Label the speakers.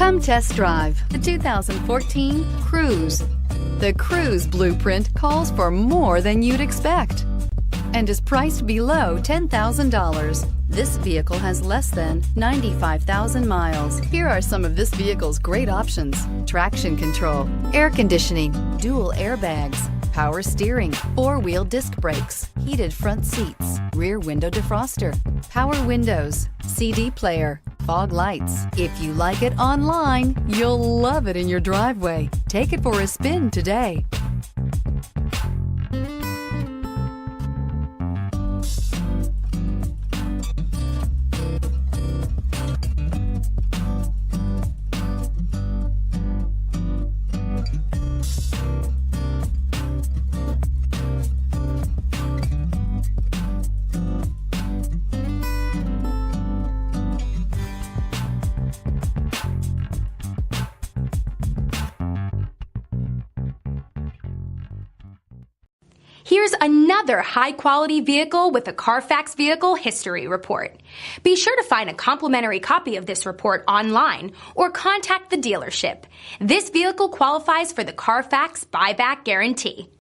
Speaker 1: Come test drive the 2014 Cruze. The Cruze blueprint calls for more than you'd expect and is priced below $10,000. This vehicle has less than 95,000 miles. Here are some of this vehicle's great options: traction control, air conditioning, dual airbags, power steering, four-wheel disc brakes, heated front seats, rear window defroster, power windows, CD player, fog lights. If you like it online, you'll love it in your driveway. Take it for a spin today.
Speaker 2: Here's another high-quality vehicle with a Carfax Vehicle History Report. Be sure to find a complimentary copy of this report online or contact the dealership. This vehicle qualifies for the Carfax Buyback Guarantee.